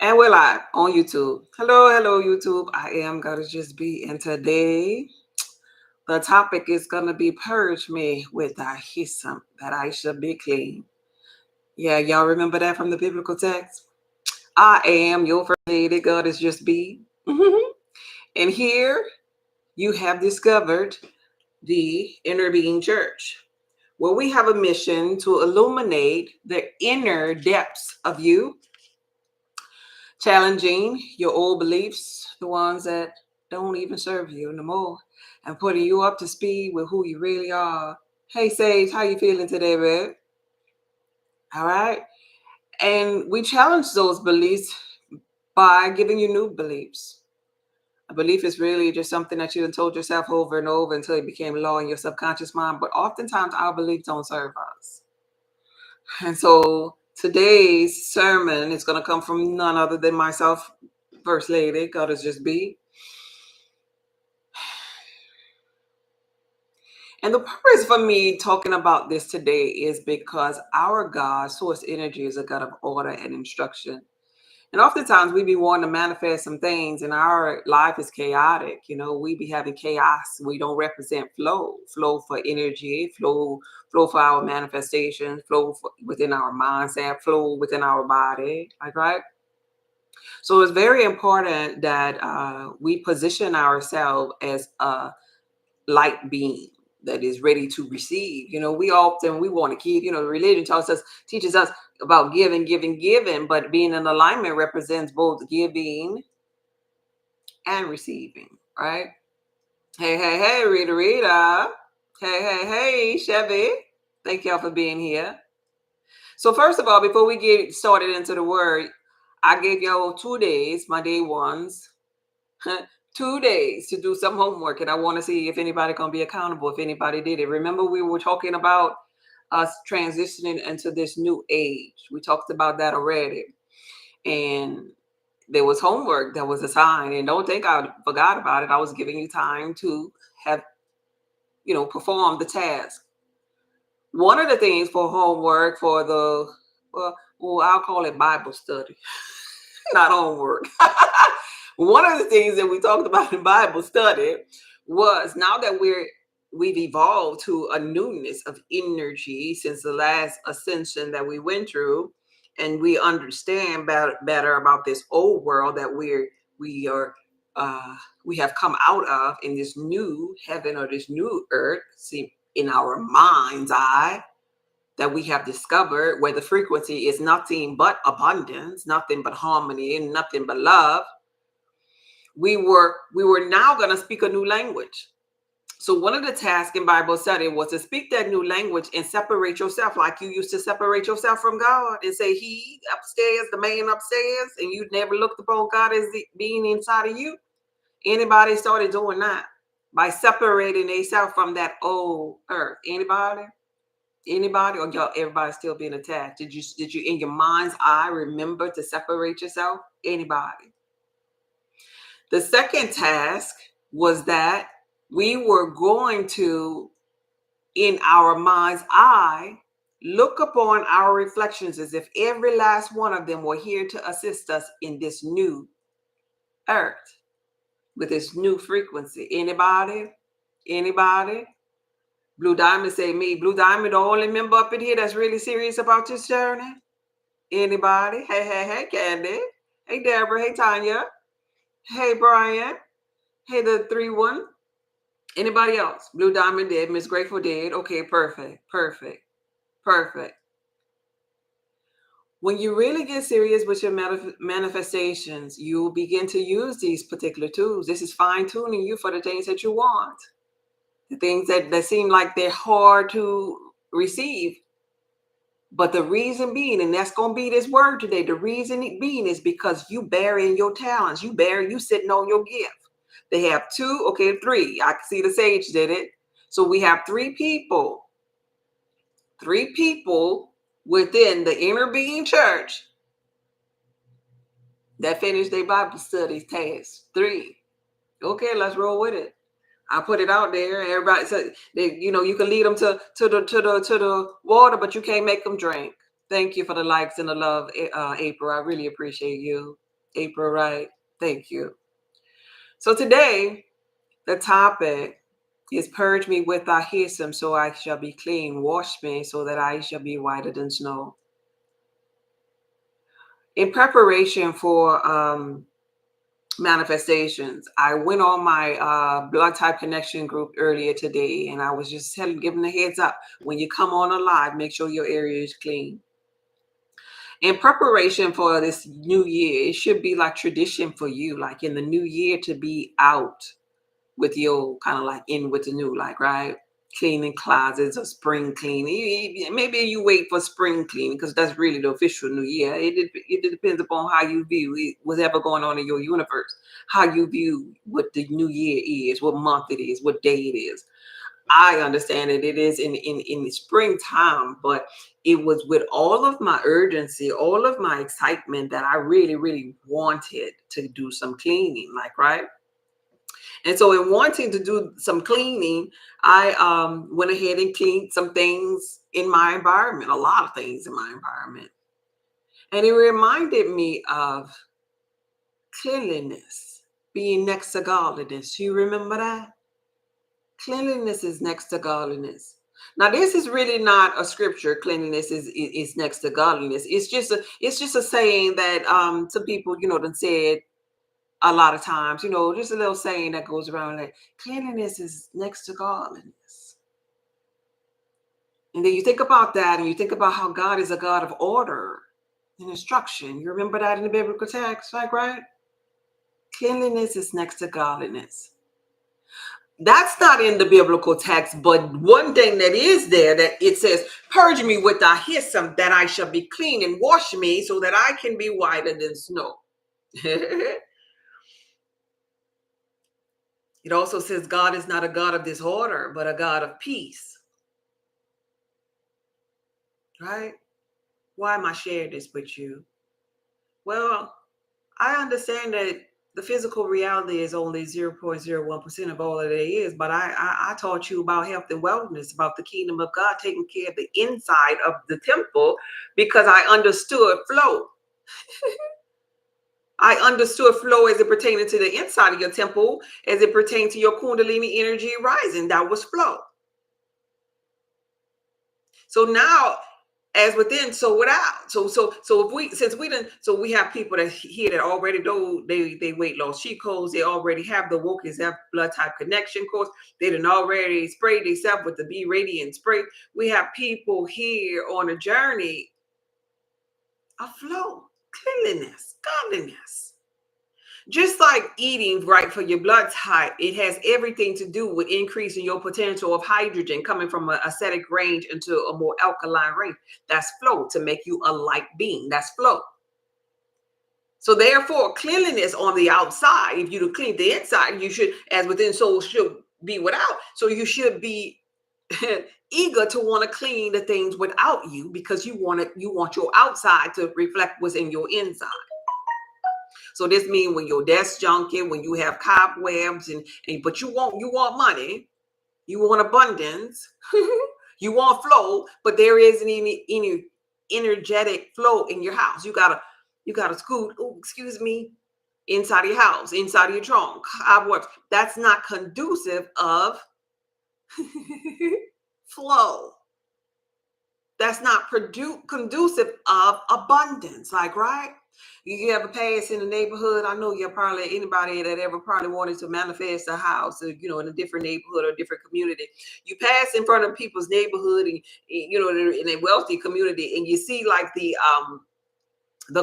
And we're live on YouTube. Hello, YouTube. I am gonna just be, and today the topic is gonna be purge me with thy hyssop that I should be clean. Yeah, y'all remember that from the biblical text? I am your first lady. God is just be. And here you have discovered the inner being church, where we have a mission to illuminate the inner depths of you, challenging your old beliefs, the ones that don't even serve you no more, and putting you up to speed with who you really are. Hey, Sage, how you feeling today, babe? All right. And we challenge those beliefs by giving you new beliefs. A belief is really just something that you have told yourself over and over until it became law in your subconscious mind. But oftentimes our beliefs don't serve us. And so today's sermon is going to come from none other than myself, First Lady. God is just be. And the purpose for me talking about this today is because our God, source energy, is a God of order and instruction. And oftentimes we be wanting to manifest some things and our life is chaotic. You know, we be having chaos. We don't represent flow for energy, flow for our manifestation, within our mindset, flow within our body. Like, right? So it's very important that we position ourselves as a light being that is ready to receive. You know, we want to keep, religion teaches us about giving, but being in alignment represents both giving and receiving, right? Hey, Rita. Hey, Chevy. Thank y'all for being here. So first of all, before we get started into the word, I gave y'all 2 days, my day ones, 2 days to do some homework, and I want to see if anybody gonna be accountable, if anybody did it. Remember, we were talking about us transitioning into this new age. We talked about that already, and there was homework that was assigned. And don't think I forgot about it. I was giving you time to have, perform the task. One of the things for homework for the I'll call it Bible study, not homework. One of the things that we talked about in Bible study was now that we've evolved to a newness of energy since the last ascension that we went through, and we understand better about this old world that we are we have come out of in this new heaven or this new earth, see, in our mind's eye, that we have discovered, where the frequency is nothing but abundance, nothing but harmony, and nothing but love. We were now going to speak a new language. So one of the tasks in Bible study was to speak that new language and separate yourself, like you used to separate yourself from God and say, he upstairs, the man upstairs, and you never looked upon God as being inside of you. Anybody started doing that by separating themselves from that old earth? Anybody, or y'all, everybody still being attached? Did you in your mind's eye remember to separate yourself? Anybody? The second task was that we were going to, in our mind's eye, look upon our reflections as if every last one of them were here to assist us in this new earth with this new frequency. Anybody? Anybody? Blue Diamond say me. Blue Diamond, the only member up in here that's really serious about this journey. Anybody? Hey, Candy. Hey, Deborah. Hey, Tanya. Hey, Brian. Hey, the 3-1. Anybody else? Blue Diamond did. Miss Grateful did. Okay, perfect. When you really get serious with your manifestations, you begin to use these particular tools. This is fine-tuning you for the things that you want. The things that seem like they're hard to receive. But the reason being, and that's going to be this word today, the reason it being is because you burying your talents. You sitting on your gift. They have 3. I can see the sage did it. So we have 3 people within the inner being church that finished their Bible studies task. 3. Okay, let's roll with it. I put it out there. Everybody said, you can lead them to the water, but you can't make them drink. Thank you for the likes and the love, April. I really appreciate you. April, right? Thank you. So today, the topic is purge me with thy hyssop, so I shall be clean. Wash me, so that I shall be whiter than snow. In preparation for manifestations, I went on my blood type connection group earlier today, and I was just giving a heads up. When you come on a live, make sure your area is clean. In preparation for this new year, it should be like tradition for you, like in the new year, to be out with your kind of like in with the new, like, right? Cleaning closets or spring cleaning. Maybe you wait for spring cleaning because that's really the official new year. It depends upon how you view it, whatever going on in your universe, how you view what the new year is, what month it is, what day it is. I understand that it is in the springtime, but it was with all of my urgency, all of my excitement that I really, really wanted to do some cleaning, like, right? And so in wanting to do some cleaning, I went ahead and cleaned some things in my environment, a lot of things in my environment. And it reminded me of cleanliness being next to godliness. You remember that? Cleanliness is next to godliness. Now, this is really not a scripture. Cleanliness is next to godliness. It's just a saying that some people, done said a lot of times, just a little saying that goes around like cleanliness is next to godliness. And then you think about that and you think about how God is a God of order and instruction. You remember that in the biblical text, like, right? Cleanliness is next to godliness. That's not in the biblical text, but one thing that is there, that it says, purge me with thy hyssop that I shall be clean, and wash me so that I can be whiter than snow. It also says God is not a God of disorder, but a God of peace. Right? Why am I sharing this with you? Well, I understand that the physical reality is only 0.01% of all that it is, but I taught you about health and wellness, about the kingdom of God, taking care of the inside of the temple, because I understood flow. I understood flow as it pertained to the inside of your temple, as it pertained to your Kundalini energy rising. That was flow. So now, as within, so without. So if we, since we didn't, so we have people that here that already know they weight loss cheat codes. They already have the woke is that blood type connection course. They done already sprayed themselves with the Be Radiant spray. We have people here on a journey of flow, cleanliness, godliness. Just like eating right for your blood type, it has everything to do with increasing your potential of hydrogen coming from an acidic range into a more alkaline range. That's flow, to make you a light being. That's flow. So therefore, cleanliness on the outside, if you to clean the inside, you should, as within, so should be without. So you should be eager to want to clean the things without you, because you want your outside to reflect what's in your inside. So this means when your desk junky, when you have cobwebs, but you want money, you want abundance, you want flow, but there isn't any energetic flow in your house. You gotta scoot, excuse me, inside of your house, inside of your trunk, cobwebs. That's not conducive of flow. That's not conducive of abundance, like, right? You ever pass in the neighborhood? I know you're probably anybody that ever probably wanted to manifest a house, in a different neighborhood or different community. You pass in front of people's neighborhood, and in a wealthy community, and you see like the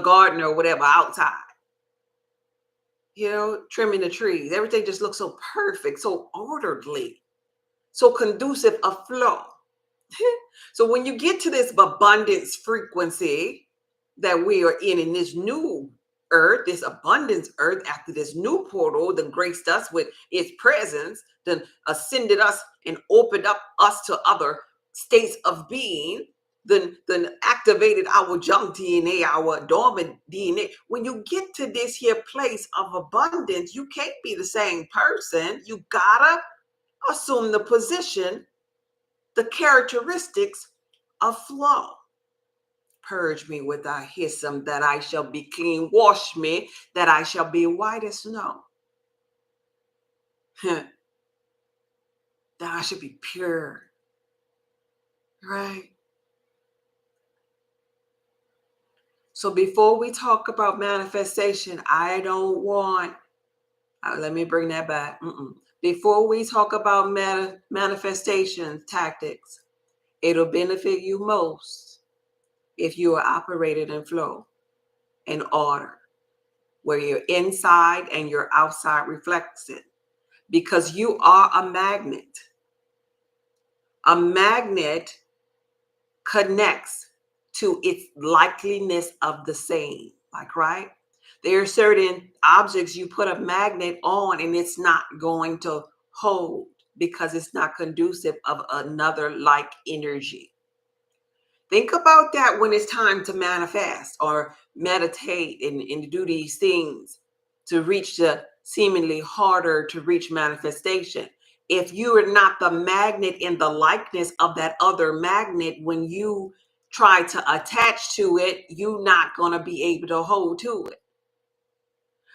gardener or whatever outside, trimming the trees. Everything just looks so perfect, so orderly, so conducive of flow. So when you get to this abundance frequency that we are in this new earth, this abundance earth, after this new portal, then graced us with its presence, then ascended us and opened up us to other states of being, then activated our junk DNA, our dormant DNA. When you get to this here place of abundance, you can't be the same person. You gotta assume the position, the characteristics of flow. Purge me with thy hyssop, that I shall be clean. Wash me, that I shall be white as snow. That I should be pure. Right? So before we talk about manifestation, I don't want, let me bring that back. Before we talk about manifestation tactics, it'll benefit you most if you are operated in flow and order, where your inside and your outside reflects it. Because you are a magnet. A magnet connects to its likeliness of the same. Like, right? There are certain objects you put a magnet on and it's not going to hold because it's not conducive of another like energy. Think about that when it's time to manifest or meditate and do these things to reach the seemingly harder to reach manifestation. If you are not the magnet in the likeness of that other magnet, when you try to attach to it, you're not going to be able to hold to it.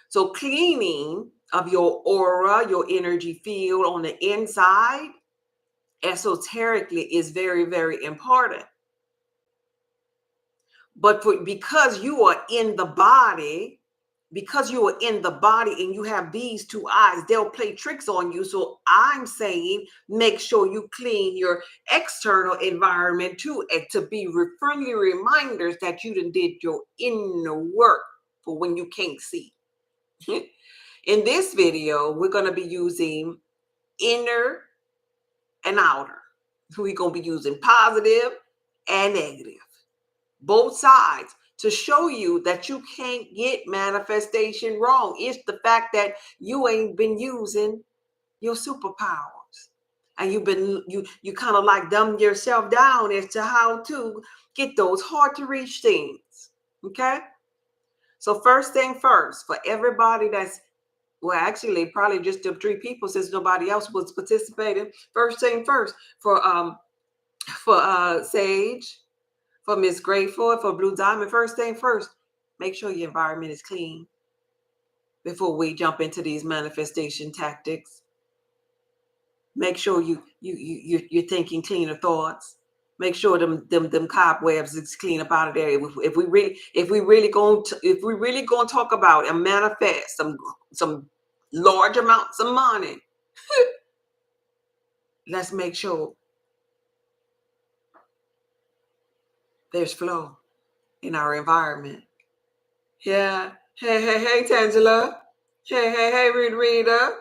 So cleaning of your aura, your energy field on the inside, esoterically is very, very important. But because you are in the body, and you have these two eyes, they'll play tricks on you. So I'm saying, make sure you clean your external environment too, and to be friendly reminders that you done did your inner work for when you can't see. In this video, we're going to be using inner and outer. We're going to be using positive and negative, both sides, to show you that you can't get manifestation wrong. It's the fact that you ain't been using your superpowers, and you kind of like dumb yourself down as to how to get those hard to reach things. Okay, so first thing first, for everybody that's, well, actually probably just the 3 people since nobody else was participating. First thing first, for Sage, for Miss Grateful, and for Blue Diamond, first thing first, make sure your environment is clean before we jump into these manifestation tactics. Make sure you're thinking cleaner thoughts. Make sure them cobwebs is clean up out of there. If we really going to talk about and manifest some large amounts of money, let's make sure there's flow in our environment. Yeah. Hey, Tangela. Hey, Rita.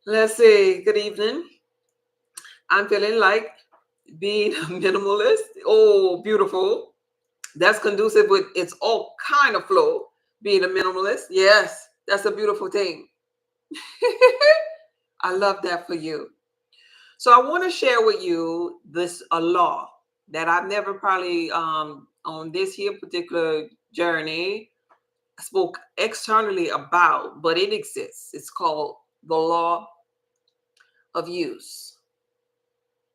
Let's see. Good evening. I'm feeling like being a minimalist. Oh, beautiful. That's conducive with its all kind of flow. Being a minimalist. Yes, that's a beautiful thing. I love that for you. So I want to share with you a law that I've never probably on this here particular journey spoke externally about, but it exists. It's called the law of use.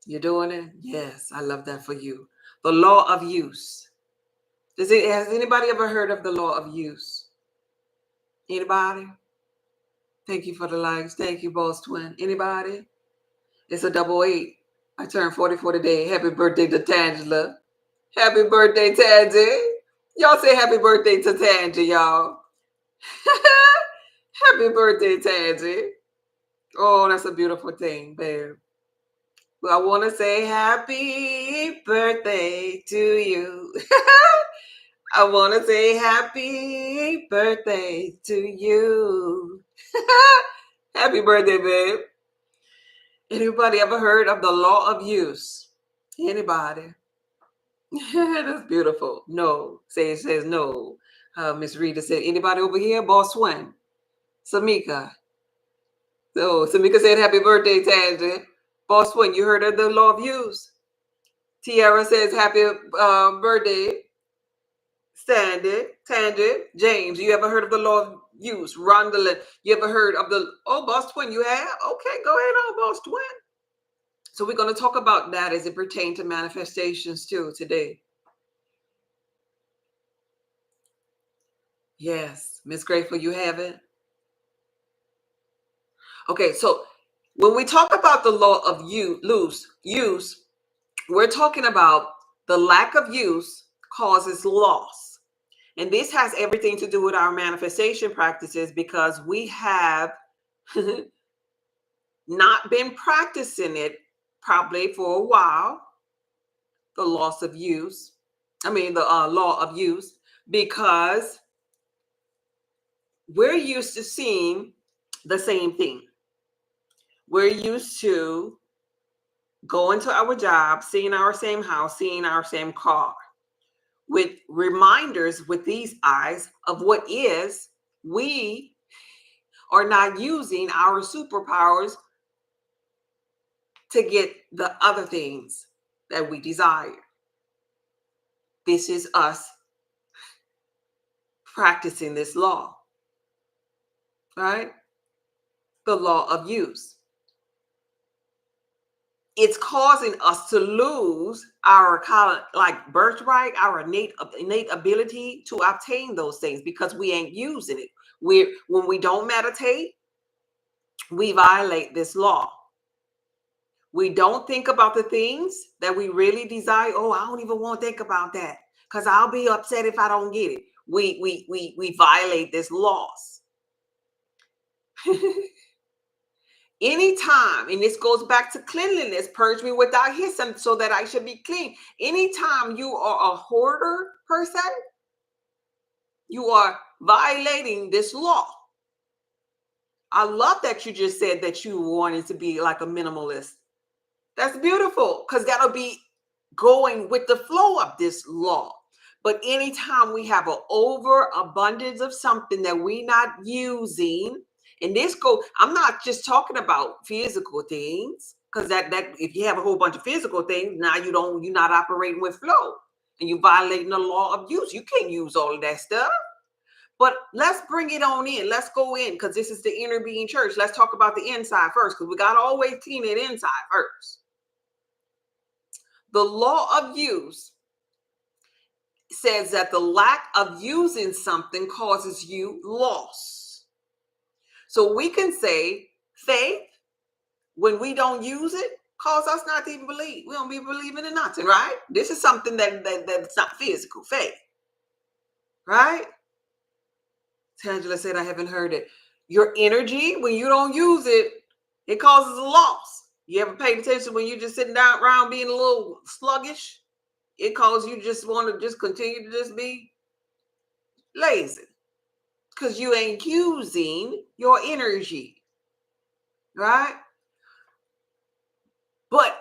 You're doing it? Yes, I love that for you. The law of use. Has anybody ever heard of the law of use? Anybody? Thank you for the likes. Thank you, Boss Twin. Anybody? It's a 88. I turned 44 today. Happy birthday to Tangela. Happy birthday, Tangy. Y'all say happy birthday to Tangy, y'all. Happy birthday, Tangy. Oh, that's a beautiful thing, babe. Well, I want to say happy birthday to you. I want to say happy birthday to you. Happy birthday, babe. Anybody ever heard of the law of use? Anybody? That's beautiful. No. Says no. Miss Rita said, anybody over here? Boss Swin. Samika. So Samika said, happy birthday, Tangy. Boss Swin, you heard of the law of use? Tiara says, happy birthday. Tangy. James, you ever heard of the law of use? Rondalyn, you ever heard of Boss Twin, you have? Okay, go ahead on, Boss Twin. So we're going to talk about that as it pertains to manifestations too today. Yes. Miss Grateful, you have it? Okay, so when we talk about the law of use, we're talking about the lack of use causes loss. And this has everything to do with our manifestation practices because we have not been practicing it probably for a while, the loss of use. The law of use, because we're used to seeing the same thing. We're used to going to our job, seeing our same house, seeing our same car, with reminders with these eyes of what is. We are not using our superpowers to get the other things that we desire. This is us practicing this law, right? The law of use. It's causing us to lose our birthright, our innate ability to obtain those things because we ain't using it. When we don't meditate, we violate this law. We don't think about the things that we really desire. Oh, I don't even want to think about that because I'll be upset if I don't get it. We violate this laws. Anytime, and this goes back to cleanliness, purge me without hyssop so that I should be clean. Anytime you are a hoarder person, you are violating this law. I love that you just said that you wanted to be like a minimalist. That's beautiful because that'll be going with the flow of this law. But anytime we have an overabundance of something that we're not using, and I'm not just talking about physical things, because that if you have a whole bunch of physical things, now you're not operating with flow and you're violating the law of use. You can't use all of that stuff. But let's bring it on in. Let's go in because this is the inner being church. Let's talk about the inside first because we got to always clean it inside first. The law of use says that the lack of using something causes you loss. So we can say faith, when we don't use it, cause us not to even believe. We don't be believing in nothing, right? This is something that's not physical, faith, right? Tangela said, I haven't heard it. Your energy, when you don't use it, it causes a loss. You ever paid attention when you're just sitting down around being a little sluggish? It causes you just want to just continue to just be lazy because you ain't using your energy, right? But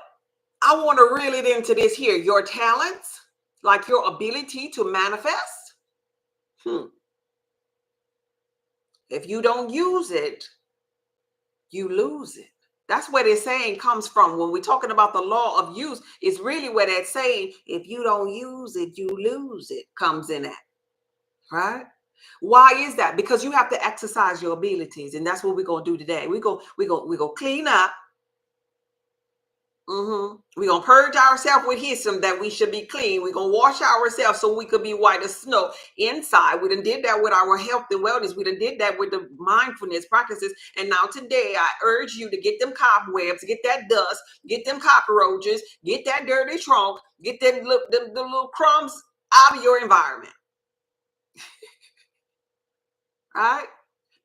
I want to reel it into this here. Your talents, like your ability to manifest. If you don't use it, you lose it. That's where this saying comes from. When we're talking about the law of use, it's really where that saying, if you don't use it, you lose it, comes in at, right? Why is that? Because you have to exercise your abilities, and that's what we're gonna do today. We go clean up. We're gonna purge ourselves with hyssop that we should be clean. We're gonna wash ourselves so we could be white as snow inside. We done did that with our health and wellness. We done did that with the mindfulness practices. And now today I urge you to get them cobwebs, get that dust, get them cockroaches, get that dirty trunk, get the little crumbs out of your environment. Right?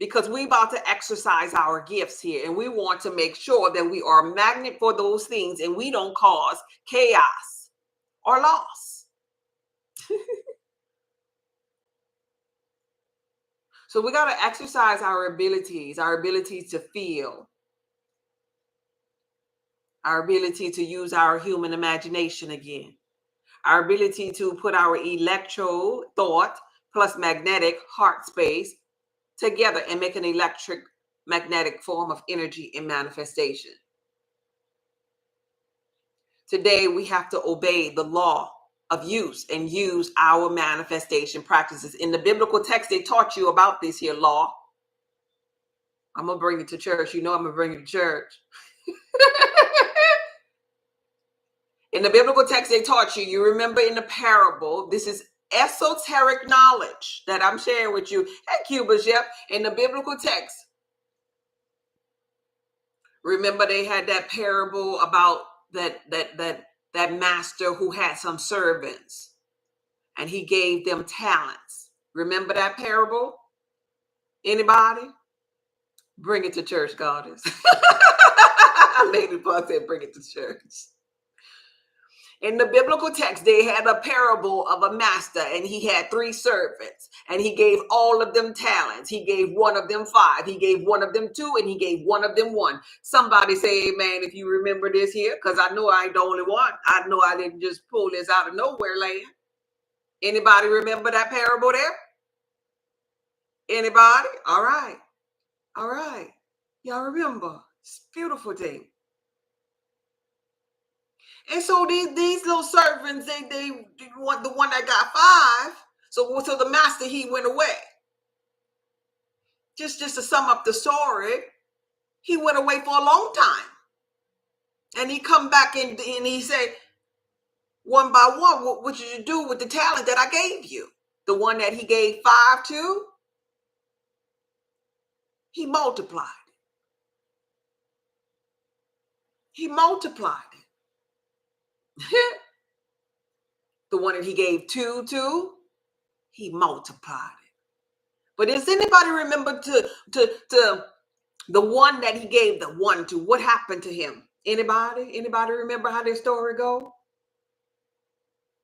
Because we about to exercise our gifts here, and we want to make sure that we are a magnet for those things and we don't cause chaos or loss. So we got to exercise our abilities to feel, our ability to use our human imagination again, our ability to put our electro thought plus magnetic heart space together and make an electric magnetic form of energy and manifestation. Today, we have to obey the law of use and use our manifestation practices. In the biblical text, they taught you about this here law. I'm going to bring it to church. You know I'm going to bring it to church. In the biblical text, they taught you, you remember in the parable, this is esoteric knowledge that I'm sharing with you. Hey, Cubas, yep, in the biblical text. Remember, they had that parable about that master who had some servants, and he gave them talents. Remember that parable? Anybody? Bring it to church, goddess. Lady Park said, bring it to church. In the biblical text, they had a parable of a master, and he had 3 servants, and he gave all of them talents. He gave one of them 5. He gave one of them 2, and he gave one of them 1. Somebody say amen if you remember this here, because I know I ain't the only one. I know I didn't just pull this out of nowhere land. Anybody remember that parable there? Anybody? All right. All right. Y'all remember. It's a beautiful thing. And so these little servants, they want the one that got 5. So the master, he went away. Just to sum up the story, he went away for a long time. And he come back and he said, one by one, what did you do with the talent that I gave you? The one that he gave 5 to, he multiplied it. He multiplied it. The one that he gave 2 to, he multiplied it. But does anybody remember to the one that he gave the 1 to? What happened to him? Anybody remember how this story go?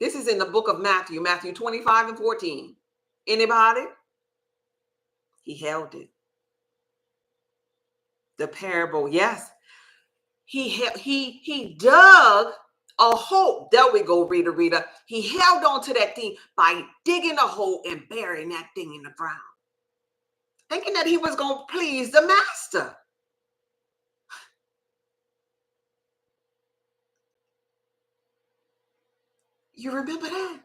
This is in the book of Matthew 25 and 14. Anybody? He held it. The parable, yes. He dug a hole. There we go, reader. He held on to that thing by digging a hole and burying that thing in the ground, thinking that he was going to please the master. You remember that?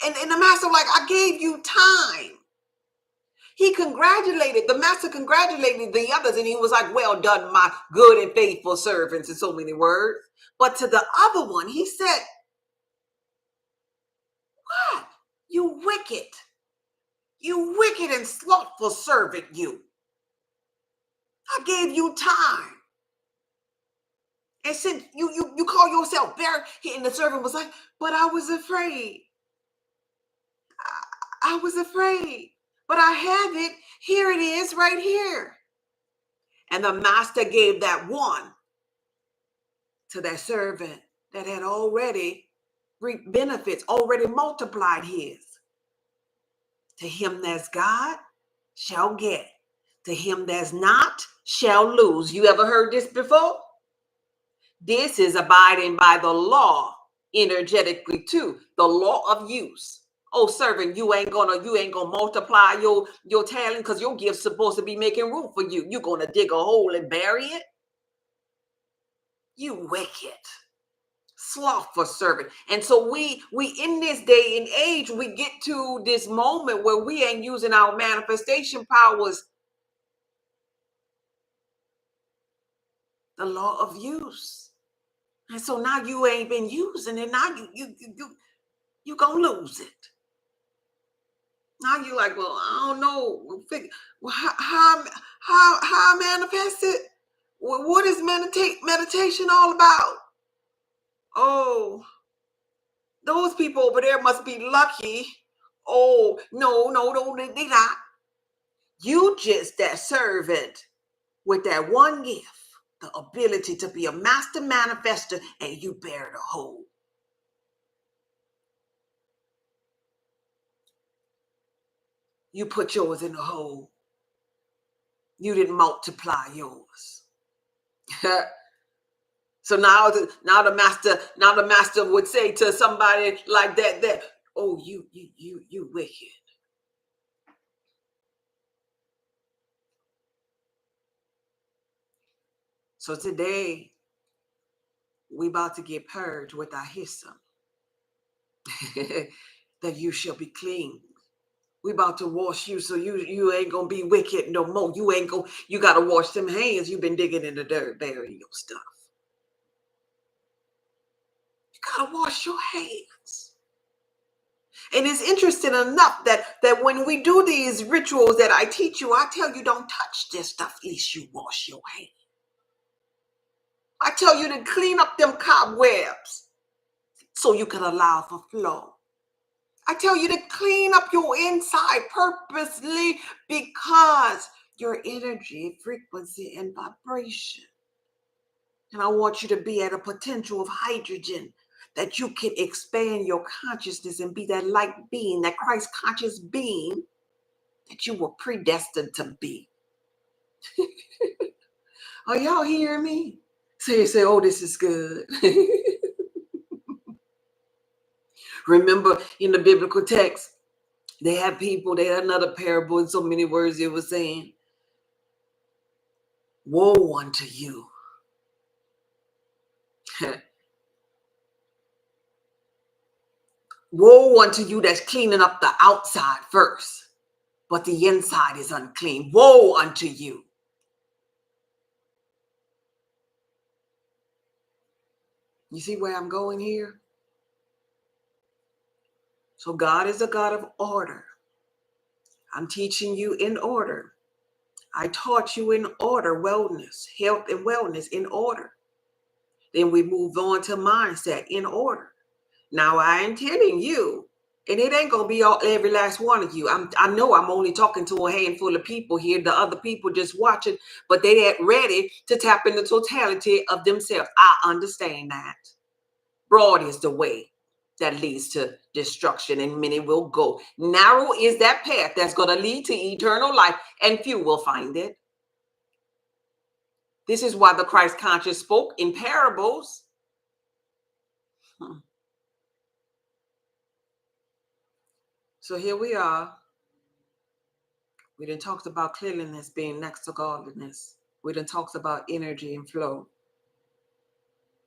and the master, like, I gave you time. The master congratulated the others, and he was like, well done, my good and faithful servants, in so many words. But to the other one, he said, what? You wicked and slothful servant, you. I gave you time. And since you call yourself very, and the servant was like, but I was afraid. I was afraid. But I have it. Here it is right here. And the master gave that 1 to that servant that had already reaped benefits, already multiplied his. To him that's God shall get. To him that's not shall lose. You ever heard this before? This is abiding by the law energetically too. The law of use. Oh, servant, you ain't gonna multiply your talent because your gift's supposed to be making room for you. You're gonna dig a hole and bury it? You wicked, slothful servant. And so we in this day and age, we get to this moment where we ain't using our manifestation powers. The law of use. And so now you ain't been using it. Now you gonna lose it. Now you're like, well, I don't know. Well, how I manifest it? Well, what is meditation all about? Oh, those people over there must be lucky. Oh, no, they not. You just that servant with that one gift, the ability to be a master manifester, and you bear the whole. You put yours in the hole. You didn't multiply yours. So now the master would say to somebody like that, oh, you wicked. So today we about to get purged with our hyssop. That you shall be clean. We about to wash you so you ain't gonna be wicked no more. You gotta wash them hands. You've been digging in the dirt, burying your stuff. gotta wash your hands. And it's interesting enough that when we do these rituals that I teach you, I tell you don't touch this stuff, at least you wash your hands. I tell you to clean up them cobwebs so you can allow for flow. I tell you to clean up your inside purposely because your energy, frequency, and vibration. And I want you to be at a potential of hydrogen that you can expand your consciousness and be that light being, that Christ conscious being that you were predestined to be. Are y'all hearing me? Say, oh, this is good. Remember in the biblical text, they had people, they had another parable in so many words it was saying, woe unto you. Woe unto you that's cleaning up the outside first, but the inside is unclean. Woe unto you. You see where I'm going here? So God is a God of order. I'm teaching you in order. I taught you in order, wellness, health and wellness in order. Then we move on to mindset in order. Now I am telling you, and it ain't gonna be every last one of you. I know I'm only talking to a handful of people here. The other people just watching, but they ain't ready to tap in the totality of themselves. I understand that. Broad is the way that leads to destruction, and many will go. Narrow is that path that's going to lead to eternal life, and few will find it. This is why the Christ conscious spoke in parables. So here we are. We done talked about cleanliness being next to godliness. We done talked about energy and flow,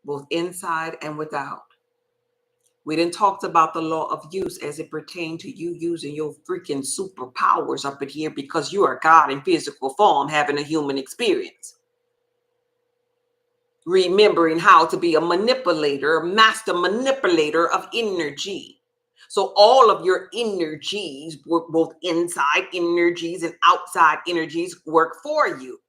both inside and without. We done talked about the law of use as it pertained to you using your freaking superpowers up in here because you are God in physical form having a human experience. Remembering how to be a manipulator, a master manipulator of energy. So all of your energies, both inside energies and outside energies, work for you.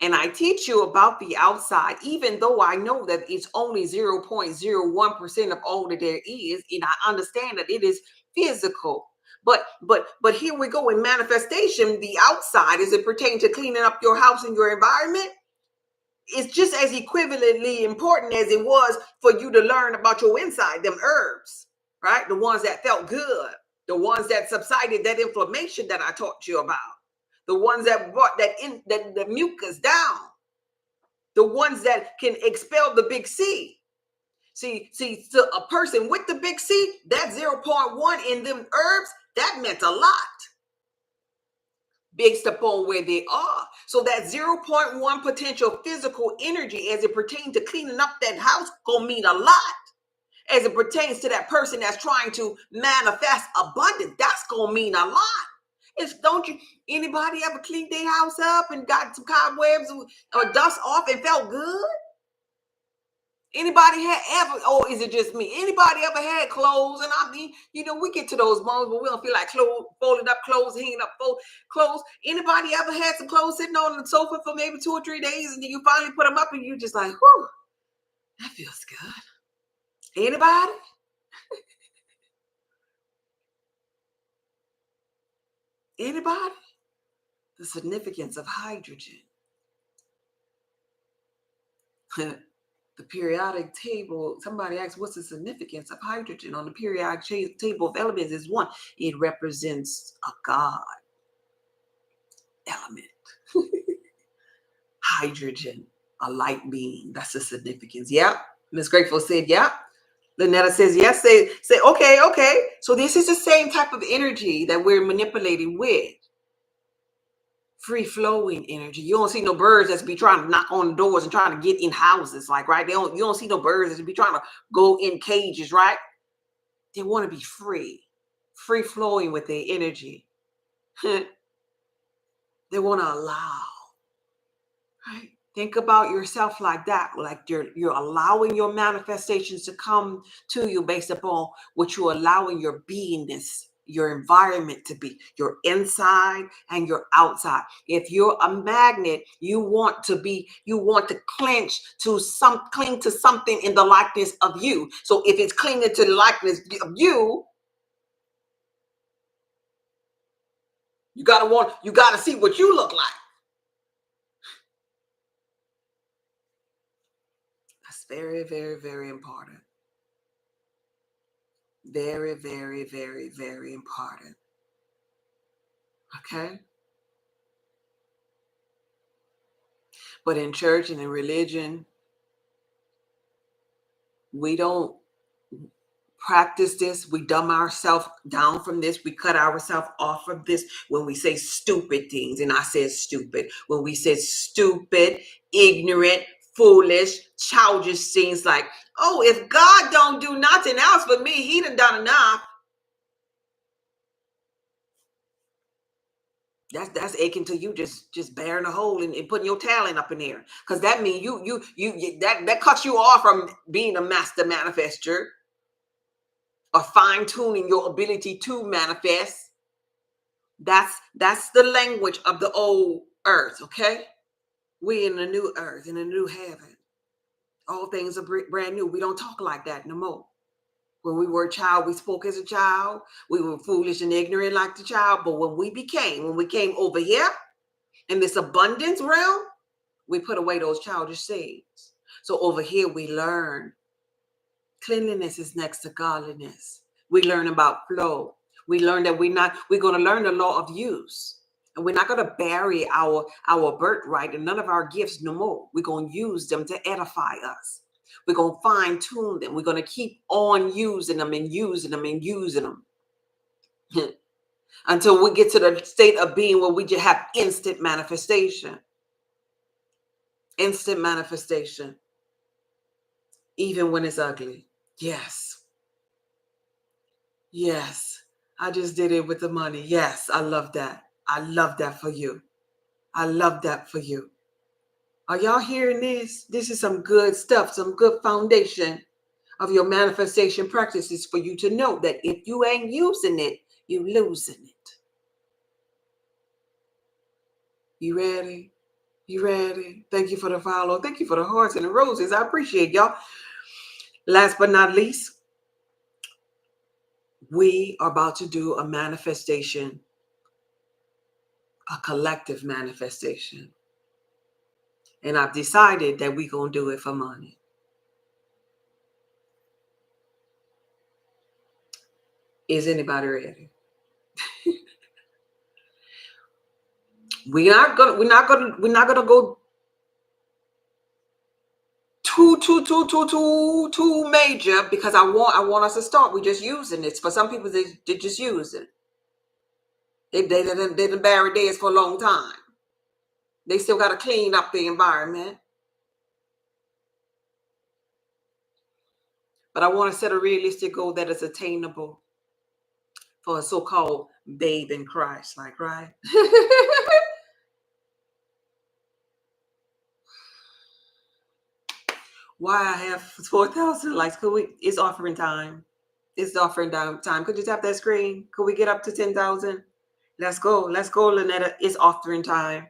And I teach you about the outside, even though I know that it's only 0.01% of all that there is, and I understand that it is physical. But here we go in manifestation. The outside, as it pertains to cleaning up your house and your environment, is just as equivalently important as it was for you to learn about your inside, them herbs, right? The ones that felt good, the ones that subsided that inflammation that I taught you about. The ones that brought the mucus down, the ones that can expel the big C. See, to a person with the big C, that 0.1 in them herbs, that meant a lot based upon where they are. So that 0.1 potential physical energy as it pertains to cleaning up that house gonna mean a lot. As it pertains to that person that's trying to manifest abundance, that's gonna mean a lot. Don't you anybody ever cleaned their house up and got some cobwebs or dust off and felt good? Anybody had ever, or is it just me? Anybody ever had clothes? And I mean, we get to those moments where we don't feel like folding up clothes, hanging up clothes. Anybody ever had some clothes sitting on the sofa for maybe 2 or 3 days and then you finally put them up and you just like, whew, that feels good. Anybody? Anybody? The significance of hydrogen. The periodic table, somebody asked, what's the significance of hydrogen on the periodic table of elements? Is one, it represents a God element. Hydrogen, a light being. That's the significance. Yeah. Miss Grateful said, yeah. Lynetta says, yes. Say, okay. So this is the same type of energy that we're manipulating with. Free flowing energy. You don't see no birds that's be trying to knock on the doors and trying to get in houses, like, right? You don't see no birds that be trying to go in cages, right? They want to be free flowing with their energy. They want to allow, right? Think about yourself like that, like you're allowing your manifestations to come to you based upon what you're allowing your beingness, your environment to be, your inside and your outside. If you're a magnet, you want to cling to something in the likeness of you. So if it's clinging to the likeness of you, you gotta see what you look like. That's very, very, very important. Very, very, very, very important. Okay. But in church and in religion, we don't practice this. We dumb ourselves down from this. We cut ourselves off of this when we say stupid things. And I said stupid. When we say stupid, ignorant, foolish, childish things like, oh, if God don't do nothing else for me, he done enough. That's akin to you just bearing a hole and putting your talent up in there, because that means that cuts you off from being a master manifester or fine tuning your ability to manifest. That's the language of the old earth. Okay, we in the new earth, in a new heaven. All things are brand new. We don't talk like that no more. When we were a child, we spoke as a child. We were foolish and ignorant like the child. But when we came over here in this abundance realm, we put away those childish things. So over here, we learn cleanliness is next to godliness. We learn about flow. We learn that we're going to learn the law of use. And we're not going to bury our birthright and none of our gifts no more. We're going to use them to edify us. We're going to fine tune them. We're going to keep on using them and using them and using them until we get to the state of being where we just have instant manifestation. Instant manifestation. Even when it's ugly. Yes. Yes. I just did it with the money. Yes. I love that. I love that for you. I love that for you. Are y'all hearing this? This is some good stuff, some good foundation of your manifestation practices for you to know that if you ain't using it, you losing it. You ready? You ready? Thank you for the follow. Thank you for the hearts and the roses. I appreciate y'all. Last but not least, we are about to do a manifestation, a collective manifestation. And I've decided that we're going to do it for money. Is anybody ready? We're not gonna go too major, because I want us to start. We're just using this. For some people, they just use it. They didn't bury theirs for a long time. They still got to clean up the environment. But I want to set a realistic goal that is attainable for a so-called babe in Christ, like, right? Why I have 4,000 likes? It's offering time. It's offering time. Could you tap that screen? Could we get up to 10,000? Let's go, Lynetta. It's offering time.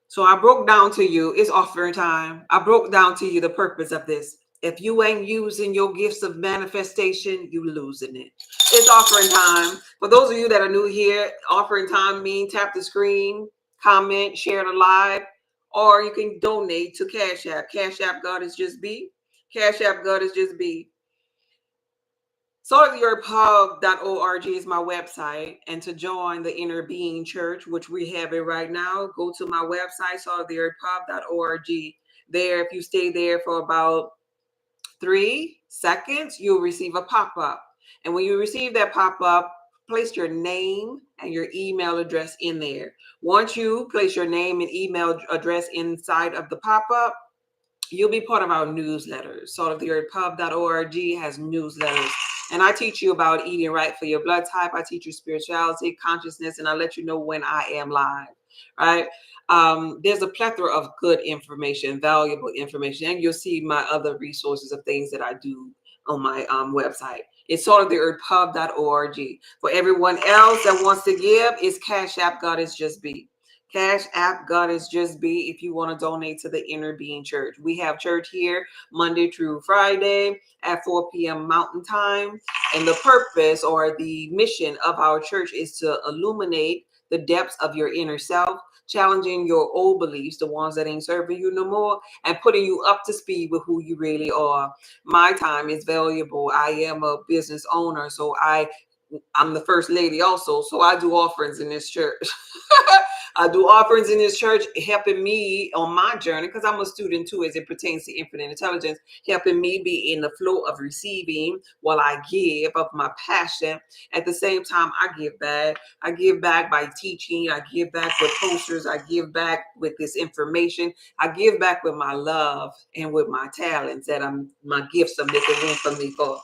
So I broke down to you, it's offering time. I broke down to you the purpose of this. If you ain't using your gifts of manifestation, you losing it. It's offering time. For those of you that are new here, offering time means tap the screen, comment, share the live, or you can donate to Cash App. Cash App God is just B. Cash App God is just B. SaltOfTheEarthPub.org is my website. And to join the Inner Being Church, which we have it right now, go to my website, SaltOfTheEarthPub.org. There, if you stay there for about 3 seconds, you'll receive a pop-up. And when you receive that pop-up, place your name and your email address in there. Once you place your name and email address inside of the pop-up, you'll be part of our newsletters. SaltOfTheEarthPub.org has newsletters. And I teach you about eating right for your blood type. I teach you spirituality, consciousness, and I let you know when I am live. right? There's a plethora of good information, valuable information, and you'll see my other resources of things that I do on my website. It's saltoftheearthpub.org. For everyone else that wants to give, it's Cash App God is Just Be. Cash App God is Just Be if you want to donate to the Inner Being Church. We have church here Monday through Friday at 4 p.m. Mountain Time. And the purpose or the mission of our church is to illuminate the depths of your inner self, challenging your old beliefs, the ones that ain't serving you no more, and putting you up to speed with who you really are. My time is valuable. I am a business owner, so I'm the first lady also, so I do offerings in this church. I do offerings in this church, helping me on my journey, because I'm a student too as it pertains to infinite intelligence, helping me be in the flow of receiving while I give of my passion. At the same time, I give back. I give back by teaching. I give back with posters. I give back with this information. I give back with my love and with my talents that my gifts are making room for me for.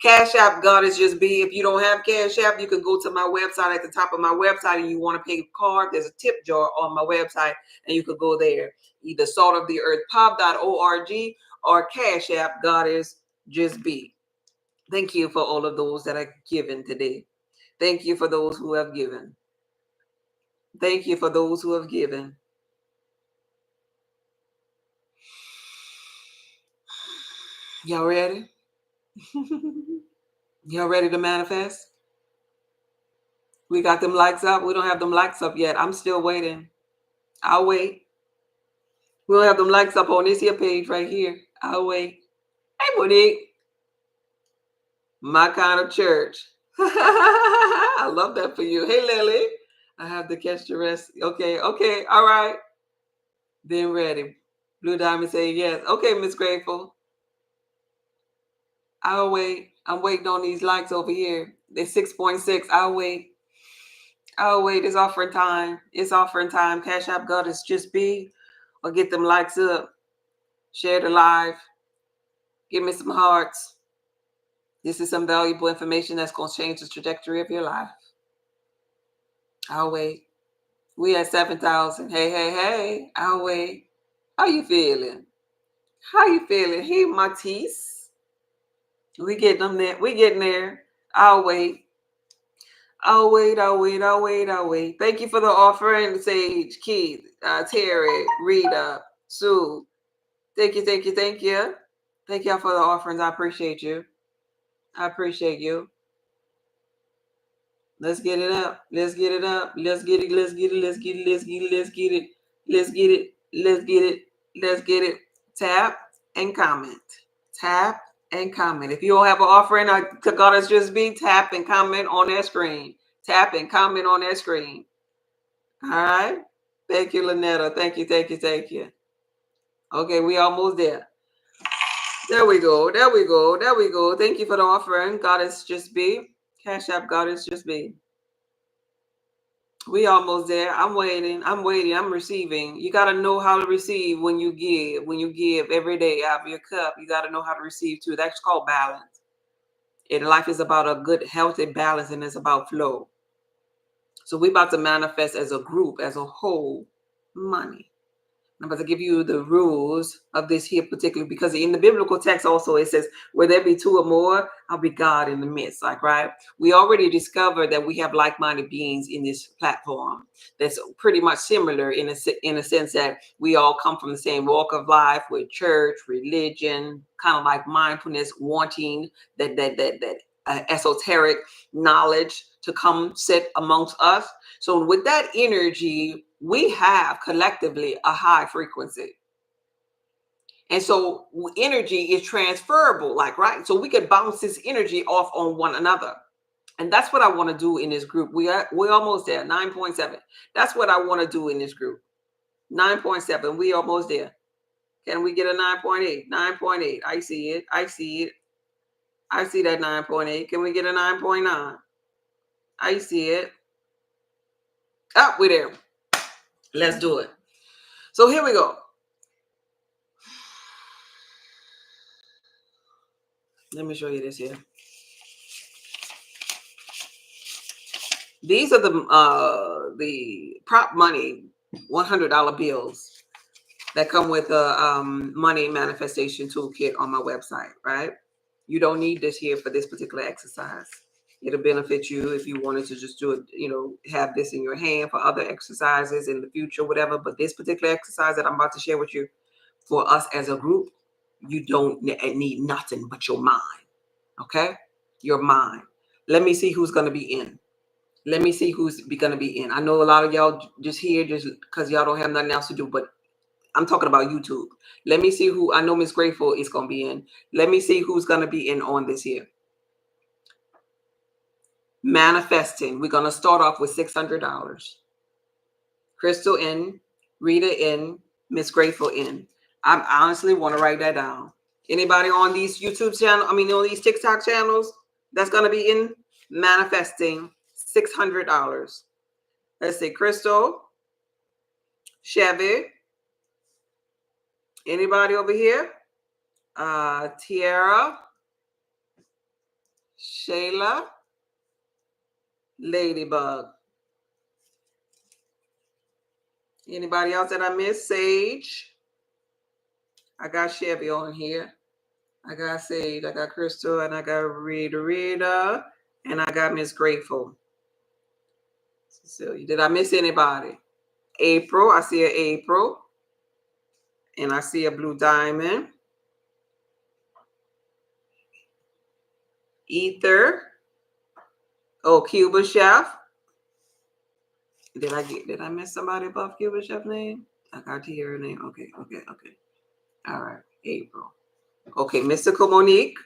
Cash App God is Just Be. If you don't have Cash App, you can go to my website. At the top of my website, and you want to pay card, there's a tip jar on my website, and you could go there. Either saltoftheearthpub.org or Cash App God is Just Be. Thank you for all of those that are given today. Thank you for those who have given. Thank you for those who have given. Y'all ready? Y'all ready to manifest? We got them likes up. We don't have them likes up yet. I'm still waiting. I'll wait. We don't have them likes up on this here page right here. I'll wait. Hey, Monique. My kind of church. I love that for you. Hey, Lily. I have to catch the rest. Okay. All right. Then ready. Blue Diamond say yes. Okay, Miss Grateful. I'll wait. I'm waiting on these likes over here. They're 6.6. I'll wait. It's offering time. It's offering time. Cash App God is Just Be, or get them likes up. Share the live. Give me some hearts. This is some valuable information that's going to change the trajectory of your life. I'll wait. We at 7,000. Hey. I'll wait. How you feeling? Hey, Matisse. We getting them there. We getting there. I'll wait. Thank you for the offering, Sage, Keith, Terry, Rita, Sue. Thank you. Thank y'all for the offerings. I appreciate you. Let's get it up. Let's get it. Tap and comment. If you don't have an offering, to God is Just Be, tap and comment on that screen. All right. Thank you, Lynetta. Thank you. Okay, we almost there. There we go. Thank you for the offering. God is Just Be. Cash App God is Just Be. We almost there. I'm waiting. I'm receiving. You got to know how to receive when you give. When you give every day out of your cup, you got to know how to receive too. That's called balance. And life is about a good, healthy balance, and it's about flow. So we're about to manifest as a group, as a whole, money. I'm about to give you the rules of this here particularly, because in the biblical text also it says, where there be two or more, I'll be God in the midst. Like, right? We already discovered that we have like-minded beings in this platform that's pretty much similar in a sense that we all come from the same walk of life with church, religion, kind of like mindfulness, wanting that esoteric knowledge to come sit amongst us. So with that energy, we have collectively a high frequency. And so energy is transferable, like, right? So we could bounce this energy off on one another. And that's what I want to do in this group. We're almost there, 9.7. That's what I want to do in this group. 9.7. We almost there. Can we get a 9.8? 9.8. I see it. I see that 9.8. Can we get a 9.9? I see it. Oh, we're there. Let's do it. So here we go. Let me show you this here. These are the prop money $100 bills that come with a money manifestation toolkit on my website, right? You don't need this here for this particular exercise. It'll benefit you if you wanted to just do it, have this in your hand for other exercises in the future, whatever. But this particular exercise that I'm about to share with you for us as a group, you don't need nothing but your mind, okay? Your mind. Let me see who's going to be in. Let me see who's going to be in. I know a lot of y'all just here just because y'all don't have nothing else to do, but I'm talking about YouTube. Let me see who. I know Miss Grateful is going to be in. Let me see who's going to be in on this here. Manifesting. We're going to start off with $600. Crystal in, Rita in, Miss Grateful in. I honestly want to write that down. Anybody on these YouTube channel, on these TikTok channels that's going to be in manifesting $600. Let's see, Crystal, Chevy. Anybody over here? Tiara, Shayla, Ladybug. Anybody else that I missed? Sage. I got Chevy on here. I got Sage. I got Crystal, and I got Rita, and I got Miss Grateful. Cecilia. Did I miss anybody? April. I see an April, and I see a Blue Diamond. Ether. Oh, Cuba Chef. Did I miss somebody above Cuba Chef name? I got to hear her name. Okay. All right, April. Okay, Mystical Monique.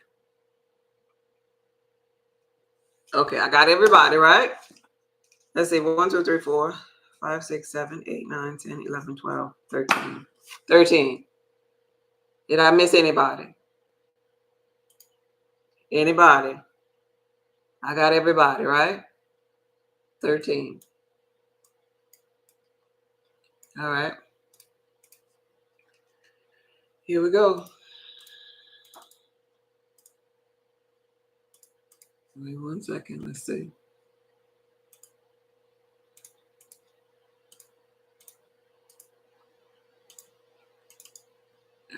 Okay, I got everybody, right? Let's see, 1, 2, 3, 4, 5, 6, 7, 8, 9, 10, 11, 12, 13. 13. Did I miss anybody? Anybody? I got everybody, right? 13. All right. Here we go. Wait 1 second. Let's see.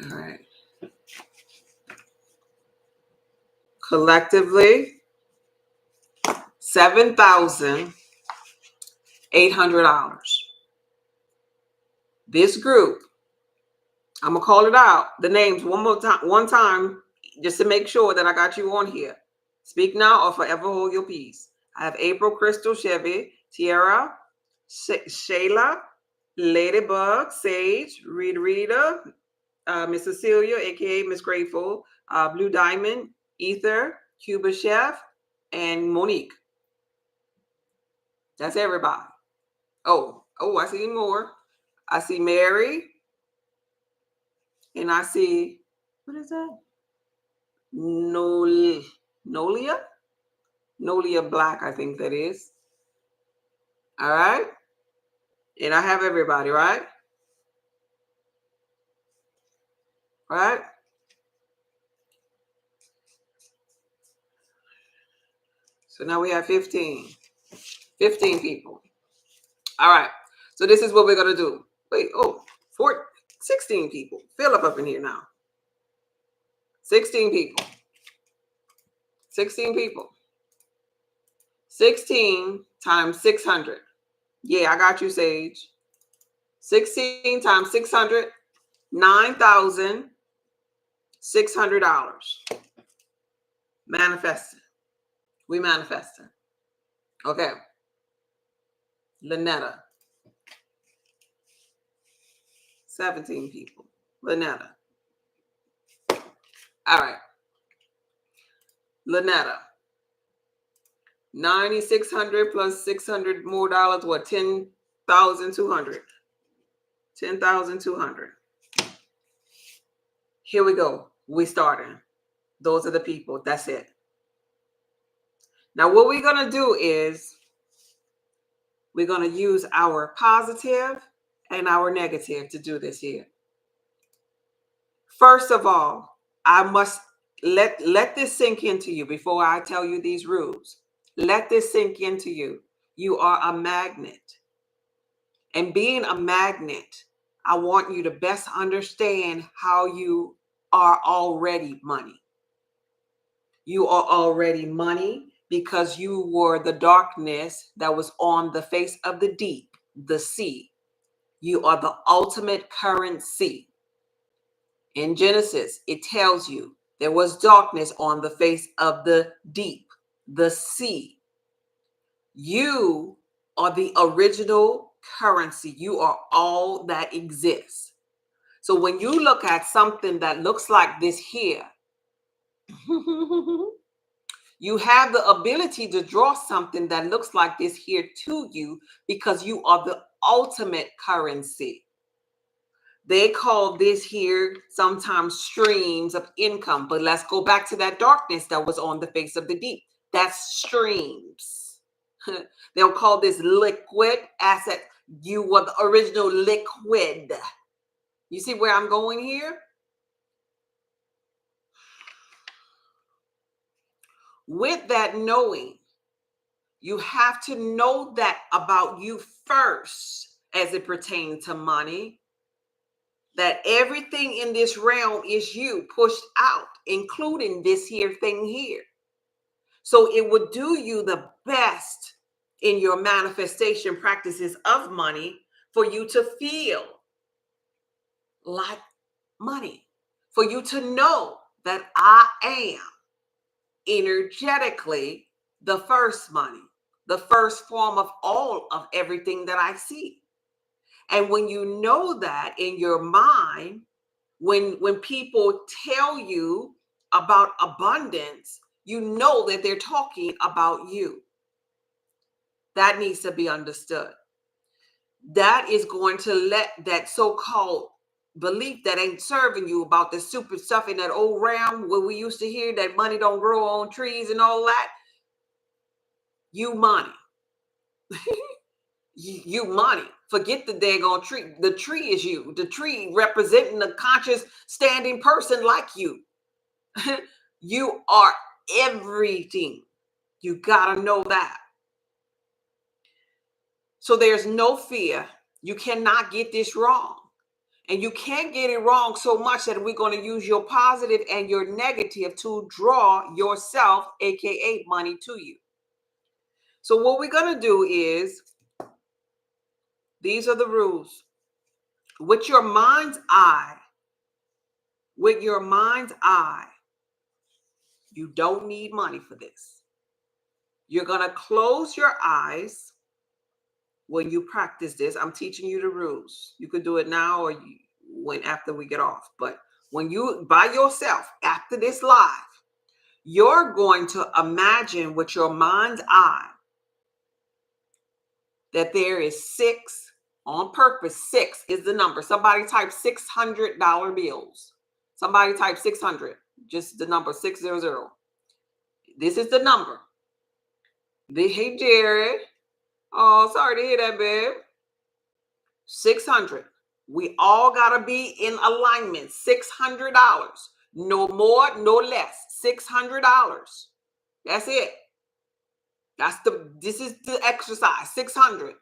All right. Collectively, $7,800. This group, I'm gonna call it out, the names one time, just to make sure that I got you on here. Speak now or forever hold your peace. I have April, Crystal, Chevy, Tiara, Shayla, Ladybug, Sage, Rita, Miss Cecilia, aka Miss Grateful, Blue Diamond, Ether, Cuba Chef, and Monique. That's everybody. Oh, I see more. I see Mary. And I see, what is that? Nolia Black, I think that is. All right. And I have everybody, right? All right. So now we have 15 people. All right. So this is what we're going to do. Wait, 16 people. Philip up in here now. 16 people. 16 people. 16 times 600. Yeah, I got you, Sage. 16 times 600, $9,600. Manifesting. We manifesting. Okay. Lynetta. 17 people. Lynetta. All right. Lynetta. 9,600 plus 600 more dollars. What? 10,200. 10,200. Here we go. We starting. Those are the people. That's it. Now, what we're going to do is we're going to use our positive and our negative to do this here. First of all, I must let this sink into you before I tell you these rules. Let this sink into you. You are a magnet. And being a magnet, I want you to best understand how you are already money. You are already money because you were the darkness that was on the face of the deep, the sea. You are the ultimate currency. In Genesis, it tells you there was darkness on the face of the deep, the sea. You are the original currency. You are all that exists. So when you look at something that looks like this here, you have the ability to draw something that looks like this here to you because you are the ultimate currency. They call this here sometimes streams of income, but let's go back to that darkness that was on the face of the deep. That's streams. They'll call this liquid asset. You were the original liquid. You see where I'm going here? With that knowing, you have to know that about you first as it pertains to money, that everything in this realm is you pushed out, including this here thing here. So it would do you the best in your manifestation practices of money for you to feel like money, for you to know that I am energetically the first money, the first form of all of everything that I see. And when you know that in your mind, when people tell you about abundance, you know that they're talking about you. That needs to be understood. That is going to let that so-called belief that ain't serving you about the super stuff in that old realm where we used to hear that money don't grow on trees and all that. You money. You money. Forget the daggone tree. The tree is you. The tree representing the conscious standing person like you. You are everything. You got to know that. So there's no fear. You cannot get this wrong. And you can't get it wrong so much that we're going to use your positive and your negative to draw yourself, aka money, to you. So what we're going to do is, these are the rules. With your mind's eye, you don't need money for this. You're going to close your eyes when you practice this. I'm teaching you the rules. You could do it now or when after we get off. But when you by yourself after this live, you're going to imagine with your mind's eye that there is 6 on purpose. 6 is the number. Somebody type $600 bills. Somebody type 600. Just the number 600. This is the number. Hey, Jared. Oh, sorry to hear that, babe. 600. We all got to be in alignment. $600. No more, no less. $600. That's it. This is the exercise. 600.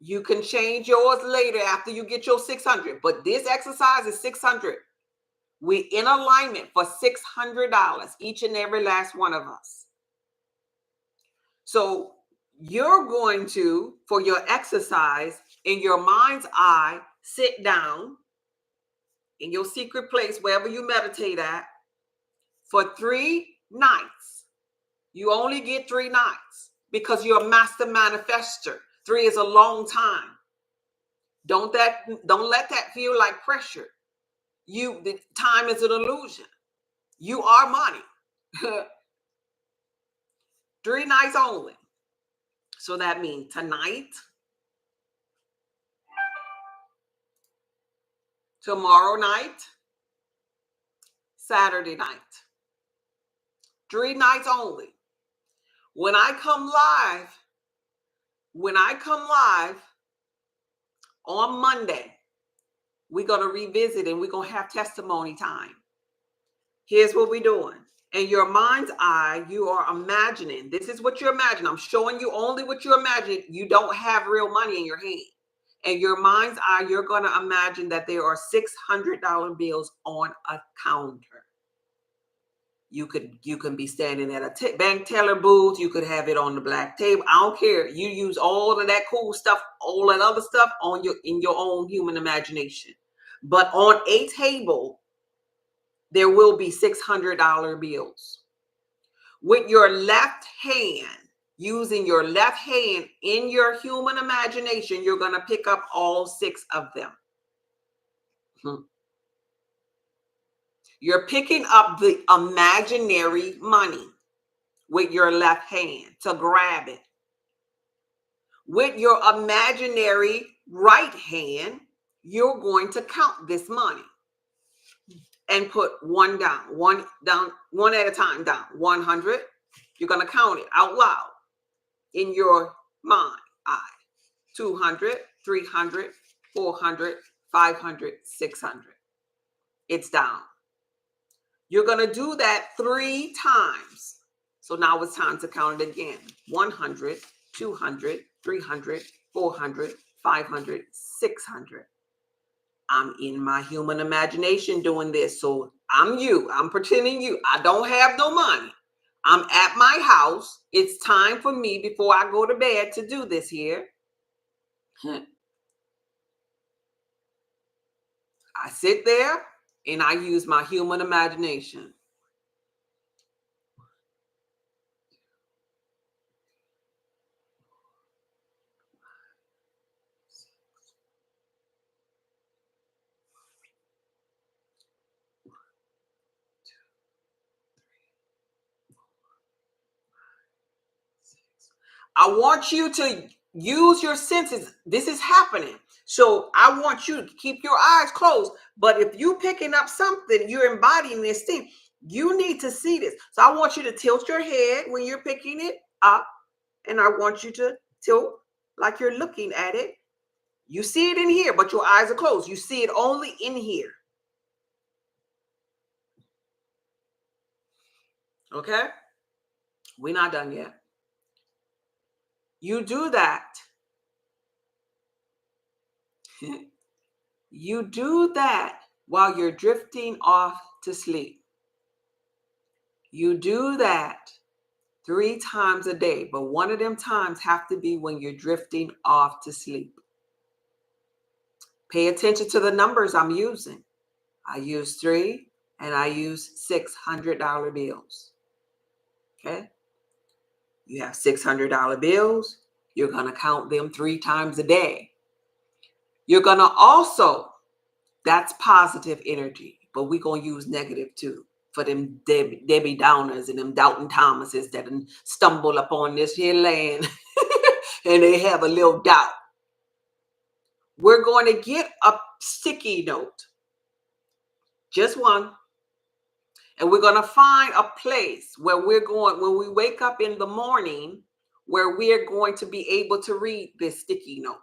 You can change yours later after you get your 600. But this exercise is 600. We in alignment for $600, each and every last one of us. So you're going to, for your exercise, in your mind's eye, sit down in your secret place, wherever you meditate at, for 3 nights. You only get 3 nights because you're a master manifester. 3 is a long time. Don't let that feel like pressure. The time is an illusion. You are money. 3 nights only. So that means tonight, tomorrow night, Saturday night. 3 nights only. When I come live on Monday, we're going to revisit and we're going to have testimony time. Here's what we're doing. In your mind's eye, you are imagining. This is what you're imagining. I'm showing you only what you're imagining. You don't have real money in your hand. In your mind's eye, you're going to imagine that there are $600 bills on a counter. You can be standing at a bank teller booth. You could have it on the black table. I don't care. You use all of that cool stuff, all that other stuff in your own human imagination. But on a table, there will be $600 bills. With your left hand, using your left hand in your human imagination, you're going to pick up all 6 of them. You're picking up the imaginary money with your left hand to grab it. With your imaginary right hand, you're going to count this money and put one at a time down. 100. You're going to count it out loud in your mind eye. 200, 300, 400, 500, 600. It's down. You're going to do that 3 times. So now it's time to count it again. 100, 200, 300, 400, 500, 600. I'm in my human imagination doing this. So I'm pretending you. I don't have no money. I'm at my house. It's time for me before I go to bed to do this here. I sit there and I use my human imagination. I want you to use your senses. This is happening. So I want you to keep your eyes closed. But if you're picking up something, you're embodying this thing. You need to see this. So I want you to tilt your head when you're picking it up. And I want you to tilt like you're looking at it. You see it in here, but your eyes are closed. You see it only in here. Okay? We're not done yet. You do that. You do that while you're drifting off to sleep. You do that 3 times a day, but one of them times have to be when you're drifting off to sleep. Pay attention to the numbers I'm using. I use 3 and I use $600 bills. Okay? You have $600 bills. You're going to count them 3 times a day. You're going to also, that's positive energy, but we're going to use negative too for them Debbie Downers and them Doubting Thomases that stumble upon this here land and they have a little doubt. We're going to get a sticky note, just one, and we're going to find a place where we're going, when we wake up in the morning, where we're going to be able to read this sticky note.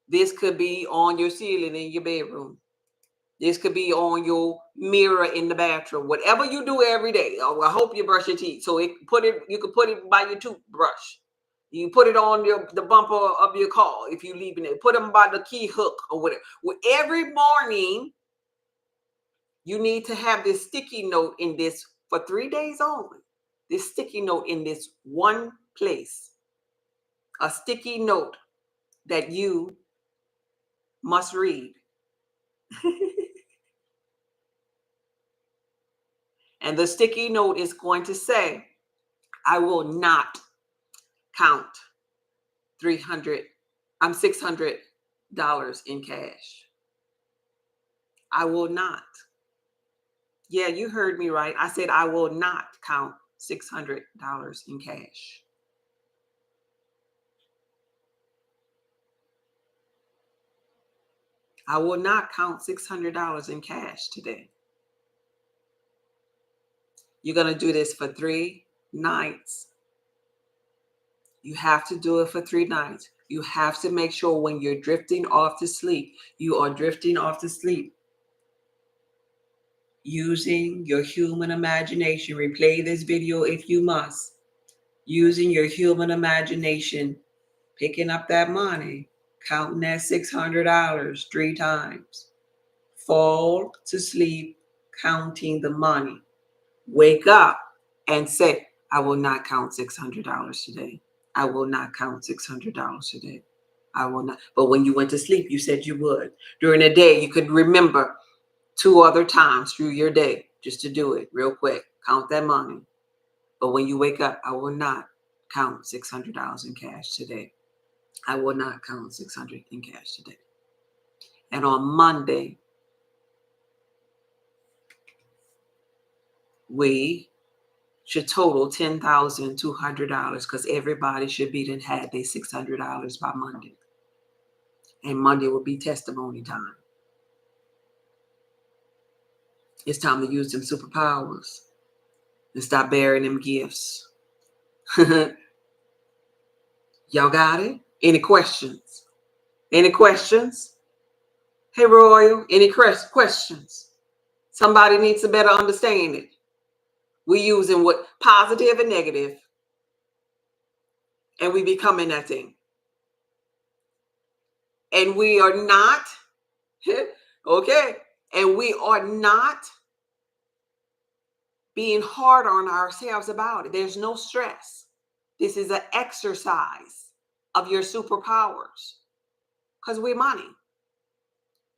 This could be on your ceiling in your bedroom. This could be on your mirror in the bathroom. Whatever you do every day. Oh, I hope you brush your teeth. So you could put it by your toothbrush. You put it on the bumper of your car if you're leaving it. Put them by the key hook or whatever. Well, every morning, you need to have this sticky note in this for 3 days only. This sticky note in this one place. A sticky note that you must read. And the sticky note is going to say, I will not count $600 in cash. I will not. Yeah, you heard me right. I said I will not count $600 in cash. I will not count $600 in cash today. You're going to do this for 3 nights. You have to do it for 3 nights. You have to make sure when you're drifting off to sleep, you are drifting off to sleep. Using your human imagination. Replay this video if you must. Using your human imagination, picking up that money, counting that $600 3 times. Fall to sleep, counting the money. Wake up and say, I will not count $600 today. I will not count $600 today. I will not. But when you went to sleep, you said you would. During the day, you could remember 2 other times through your day just to do it real quick. Count that money. But when you wake up, I will not count $600 in cash today. I will not count $600 in cash today. And on Monday, we should total $10,200 because everybody should be done had their $600 by Monday. And Monday will be testimony time. It's time to use them superpowers and stop bearing them gifts. Y'all got it? Any questions? Any questions? Hey, Royal, any questions? Somebody needs to better understand it. We're using what positive and negative, and we becoming that thing. And we are not, okay, and we are not being hard on ourselves about it. There's no stress. This is an exercise of your superpowers because we're money.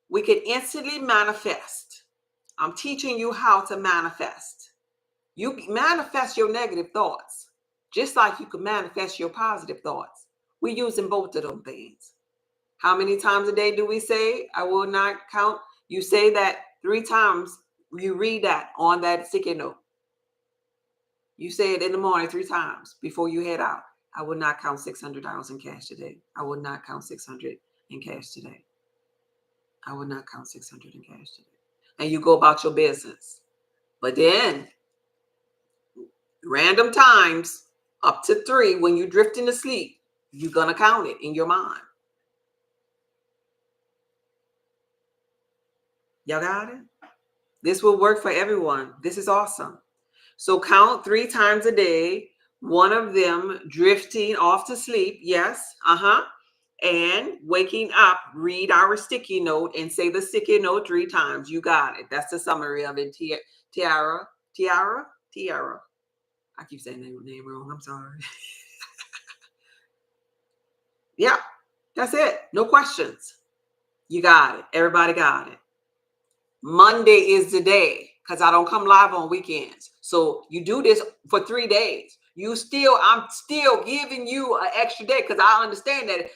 We can instantly manifest. I'm teaching you how to manifest. You manifest your negative thoughts just like you can manifest your positive thoughts. We're using both of them things. How many times a day do we say, I will not count? You say that 3 times. You read that on that sticky note. You say it in the morning 3 times before you head out. I will not count $600 in cash today. I will not count $600 in cash today. I will not count $600 in cash today. And you go about your business. But then, random times, up to 3, when you drift into sleep, you're going to count it in your mind. Y'all got it? This will work for everyone. This is awesome. So count 3 times a day. One of them drifting off to sleep. Yes. And waking up, read our sticky note and say the sticky note 3 times. You got it. That's the summary of it. Tiara. I keep saying the name wrong. I'm sorry. Yeah, that's it. No questions. You got it. Everybody got it. Monday is the day because I don't come live on weekends. So you do this for 3 days. I'm still giving you an extra day because I understand that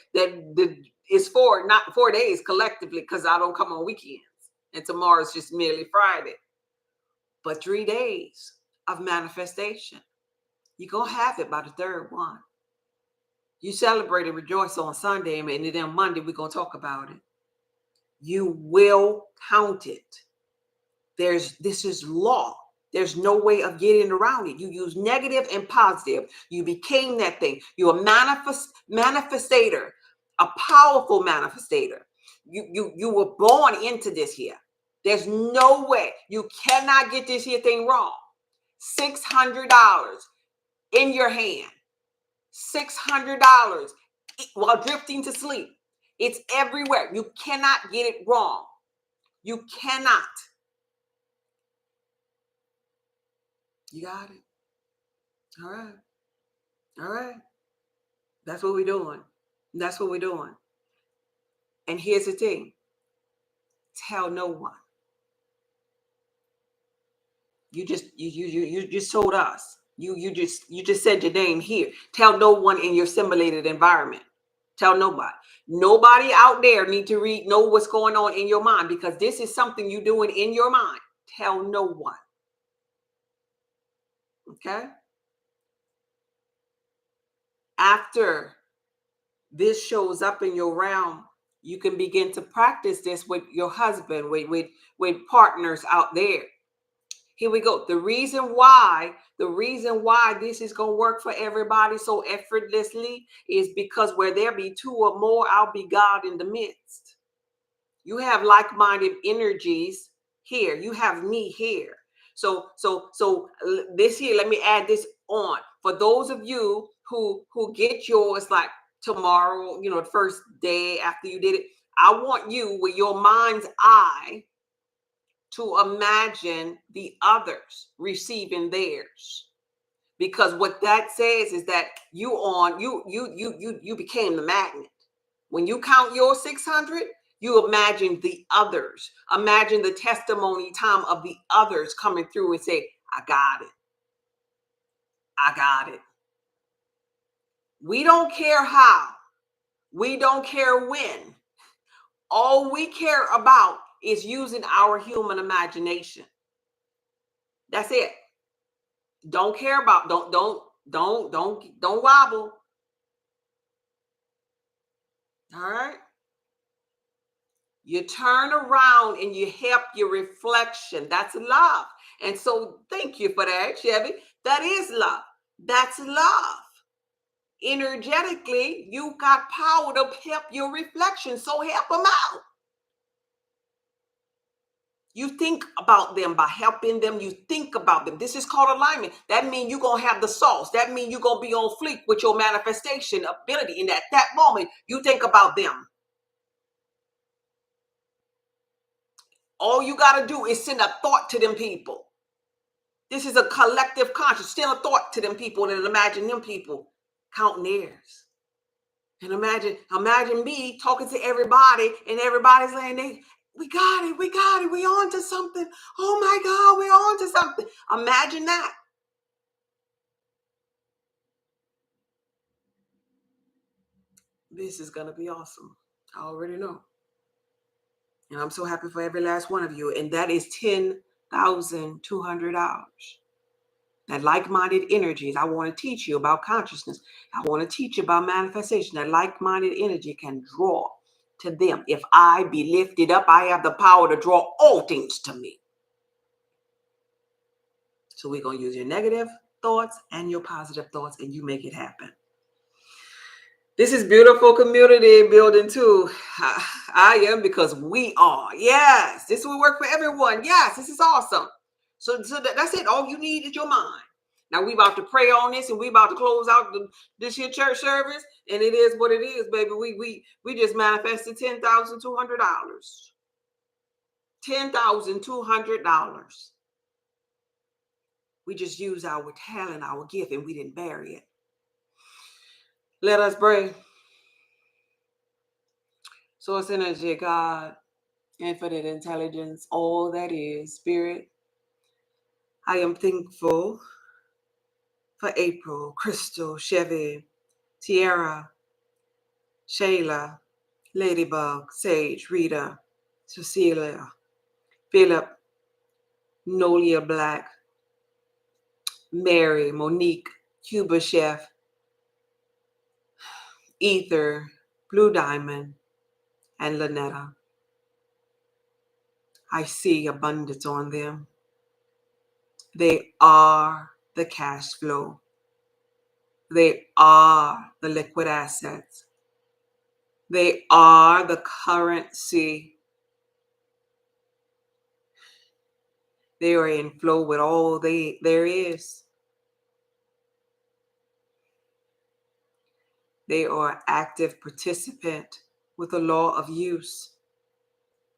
it's not 4 days collectively because I don't come on weekends. And tomorrow's just merely Friday. But 3 days of manifestation. You're going to have it by the 3rd one. You celebrate and rejoice on Sunday, and then Monday we're going to talk about it. You will count it. This is law. There's no way of getting around it. You use negative and positive. You became that thing. You're a manifestator, a powerful manifestator. You were born into this here. There's no way. You cannot get this here thing wrong. $600 in your hand. $600 while drifting to sleep. It's everywhere. You cannot get it wrong. You cannot. You got it. All right. All right. That's what we're doing. That's what we're doing. And here's the thing. Tell no one. You just told us. You just said your name here. Tell no one in your simulated environment. Tell nobody. Nobody out there need to know what's going on in your mind because this is something you're doing in your mind. Tell no one. Okay? After this shows up in your realm, you can begin to practice this with your husband, with partners out there. Here we go. The reason why this is going to work for everybody so effortlessly is because where there be 2 or more, I'll be God in the midst. You have like-minded energies here. You have me here. So this here, let me add this on. For those of you who get yours like tomorrow, the first day after you did it, I want you with your mind's eye to imagine the others receiving theirs. Because what that says is that you became the magnet. When you count your 600, you imagine the others. Imagine the testimony time of the others coming through and say, I got it. I got it. We don't care how. We don't care when. All we care about is using our human imagination. That's it. Don't care about, don't wobble. All right. You turn around and you help your reflection. That's love. And so thank you for that, Chevy. That is love. That's love. Energetically, you got power to help your reflection. So help them out. You think about them by helping them. You think about them. This is called alignment. That means you're going to have the sauce. That means you're going to be on fleek with your manifestation ability. And at that moment, you think about them. All you got to do is send a thought to them people. This is a collective conscious. Send a thought to them people and imagine them people counting theirs. And imagine me talking to everybody and everybody's saying, we got it, we on to something. Oh my God, we're on to something. Imagine that. This is going to be awesome. I already know. And I'm so happy for every last one of you. And that is $10,200. That like-minded energies. I want to teach you about consciousness. I want to teach you about manifestation. That like-minded energy can draw to them. If I be lifted up, I have the power to draw all things to me. So we're going to use your negative thoughts and your positive thoughts, and you make it happen. This is beautiful community building too. I am, because we are. Yes, this will work for everyone. Yes, this is awesome. So that's it. All you need is your mind. Now we about to pray on this, and we about to close out this here church service. And it is what it is, baby. We just manifested $10,200. $10,200. We just used our talent, our gift, and we didn't bury it. Let us pray. Source energy, God, infinite intelligence, all that is, Spirit. I am thankful for April, Crystal, Chevy, Tiara, Shayla, Ladybug, Sage, Rita, Cecilia, Philip, Nolia Black, Mary, Monique, Cuba Chef, Ether, Blue Diamond, and Lynetta. I see abundance on them. They are the cash flow. They are the liquid assets. They are the currency. They are in flow with all there is. They are active participant with the law of use.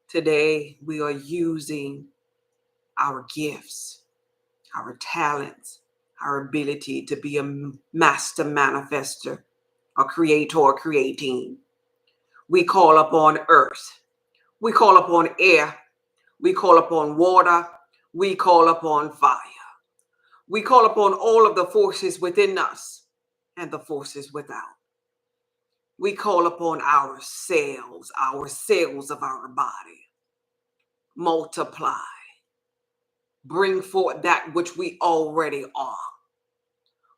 Today, we are using our gifts, our talents, our ability to be a master manifester, a creator, creating. We call upon earth. We call upon air. We call upon water. We call upon fire. We call upon all of the forces within us and the forces without. We call upon our cells of our body. Multiply. Bring forth that which we already are.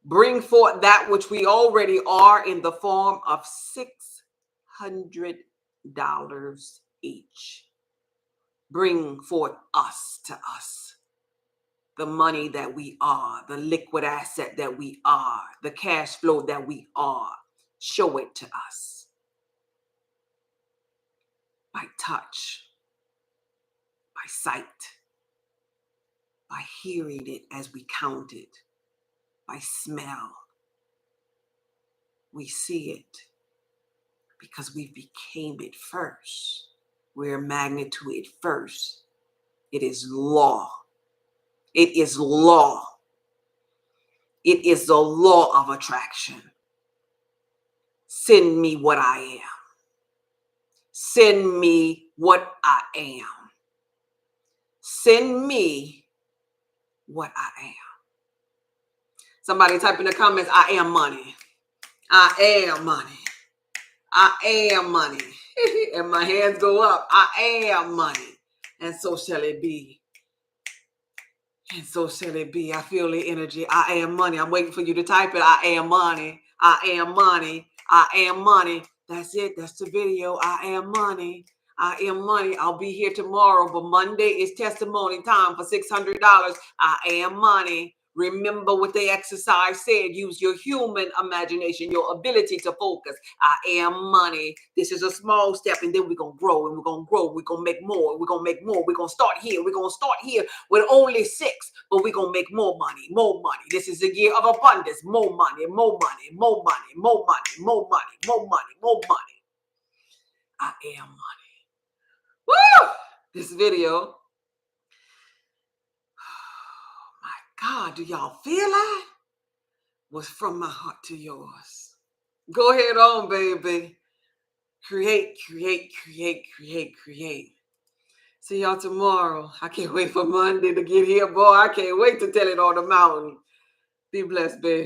Bring forth that which we already are in the form of $600 each. Bring forth us to us. The money that we are, the liquid asset that we are, the cash flow that we are. Show it to us by touch, by sight, by hearing it as we count it, by smell. We see it because we became it first. We're a magnet to it first. It is law. It is law. It is the law of attraction. Send me what I am. Send me what I am. Send me what I am. Somebody type in the comments, I am money. I am money. I am money. And my hands go up. I am money. And so shall it be. And so shall it be. I feel the energy. I am money. I'm waiting for you to type it. I am money. I am money. I am money. That's it. That's the video. I am money. I am money. I'll be here tomorrow, but Monday is testimony time for $600. I am money. Remember what the exercise said. Use your human imagination, your ability to focus. I am money. This is a small step, and then we're going to grow, and we're going to grow. We're going to make more. We're going to make more. We're going to start here. We're going to start here with only 6, but we're going to make more money, more money. This is a year of abundance. More money, more money, more money, more money, more money, more money, more money. I am money. Woo! This video. God, do y'all feel that? Was from my heart to yours. Go ahead on, baby. Create, create, create, create, create. See y'all tomorrow. I can't wait for Monday to get here, boy. I can't wait to tell it on the mountain. Be blessed, baby.